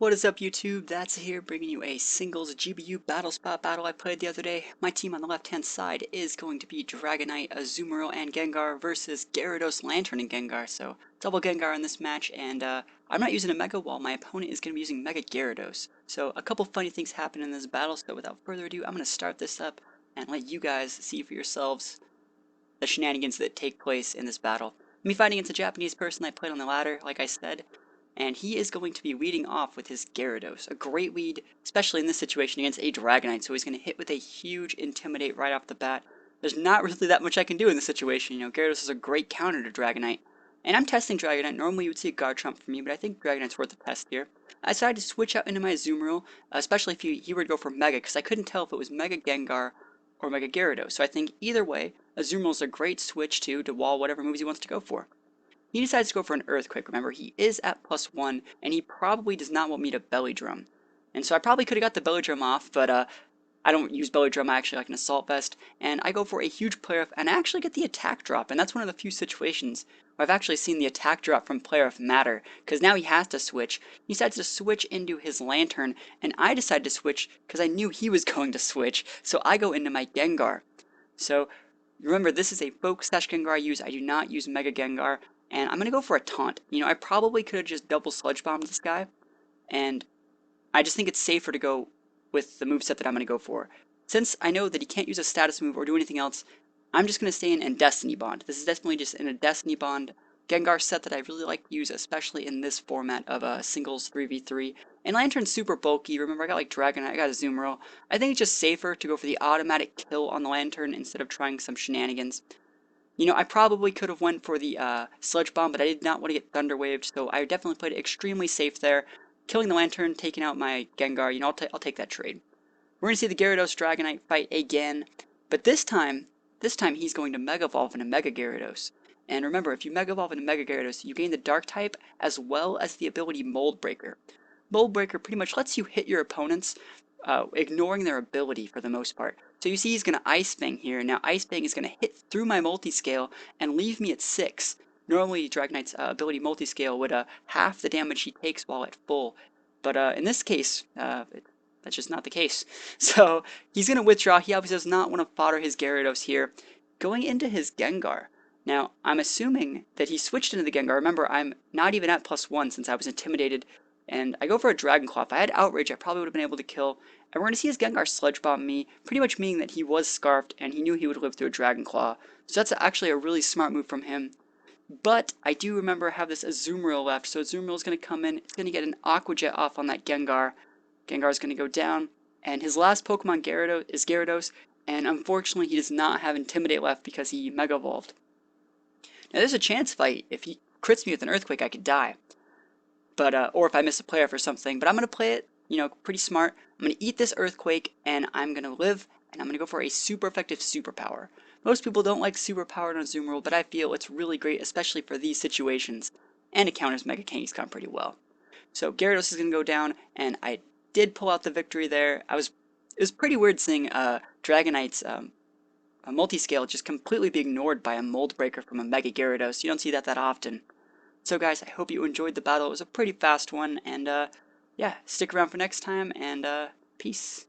What is up, YouTube? That's here bringing you a singles GBU battle spot battle I played the other day. My team on the left-hand side is going to be Dragonite, Azumarill, and Gengar versus Gyarados, Lantern, and Gengar. So, double Gengar in this match, and I'm not using a Mega Wall. My opponent is going to be using Mega Gyarados. So, a couple funny things happen in this battle, so without further ado, I'm going to start this up and let you guys see for yourselves the shenanigans that take place in this battle. Me fighting against a Japanese person I played on the ladder, like I said, and he is going to be leading off with his Gyarados. A great lead, especially in this situation against a Dragonite, so he's going to hit with a huge Intimidate right off the bat. There's not really that much I can do in this situation. You know, Gyarados is a great counter to Dragonite. And I'm testing Dragonite. Normally you would see a Guard Trump from me, but I think Dragonite's worth a test here. I decided to switch out into my Azumarill, especially if he were to go for Mega, because I couldn't tell if it was Mega Gengar or Mega Gyarados. So I think either way, Azumarill is a great switch to wall whatever moves he wants to go for. He decides to go for an Earthquake. Remember, he is at +1, and he probably does not want me to Belly Drum. And so I probably could have got the Belly Drum off, but I don't use Belly Drum, I actually like an Assault Vest, and I go for a huge Player F, and I actually get the Attack Drop, and that's one of the few situations where I've actually seen the Attack Drop from Player F matter, because now he has to switch. He decides to switch into his Lantern, and I decided to switch because I knew he was going to switch, so I go into my Gengar. So remember, this is a Focus Sash Gengar I use. I do not use Mega Gengar. And I'm going to go for a Taunt. You know, I probably could have just double Sludge Bombed this guy. And I just think it's safer to go with the moveset that I'm going to go for. Since I know that he can't use a status move or do anything else, I'm just going to stay in Destiny Bond. This is definitely just in a Destiny Bond Gengar set that I really like to use, especially in this format of singles 3v3. And Lantern's super bulky. Remember, I got like Dragonite, I got a Azumarill. I think it's just safer to go for the automatic kill on the Lantern instead of trying some shenanigans. You know, I probably could have went for the Sludge Bomb, but I did not want to get Thunder Waved, so I definitely played it extremely safe there. Killing the Lantern, taking out my Gengar, you know, I'll take that trade. We're going to see the Gyarados Dragonite fight again, but this time he's going to Mega Evolve into Mega Gyarados. And remember, if you Mega Evolve into Mega Gyarados, you gain the Dark type as well as the ability Mold Breaker. Mold Breaker pretty much lets you hit your opponents, ignoring their ability for the most part. So you see he's going to Ice Fang here. Now Ice Fang is going to hit through my Multiscale and leave me at 6. Normally Dragonite's ability Multiscale would half the damage he takes while at full. But in this case, that's just not the case. So he's going to withdraw. He obviously does not want to fodder his Gyarados here. Going into his Gengar. Now, I'm assuming that he switched into the Gengar. Remember, I'm not even at +1 since I was intimidated. And I go for a Dragon Claw. If I had Outrage, I probably would have been able to kill. And we're going to see his Gengar Sludge Bomb me, pretty much meaning that he was Scarfed and he knew he would live through a Dragon Claw. So that's actually a really smart move from him. But I do remember I have this Azumarill left, so Azumarill is going to come in. It's going to get an Aqua Jet off on that Gengar. Gengar is going to go down. And his last Pokemon Gyarados is Gyarados. And unfortunately, he does not have Intimidate left because he Mega Evolved. Now there's a chance if he crits me with an Earthquake, I could die. But or if I miss a player for something. But I'm going to play it, you know, pretty smart. I'm going to eat this Earthquake, and I'm going to live, and I'm going to go for a super effective Superpower. Most people don't like Superpower on Azumarill, but I feel it's really great, especially for these situations. And it counters Mega Kangaskhan pretty well. So Gyarados is going to go down, and I did pull out the victory there. It was pretty weird seeing Dragonite's a Multiscale just completely be ignored by a Mold Breaker from a Mega Gyarados. You don't see that often. So guys, I hope you enjoyed the battle. It was a pretty fast one, and yeah, stick around for next time, and peace.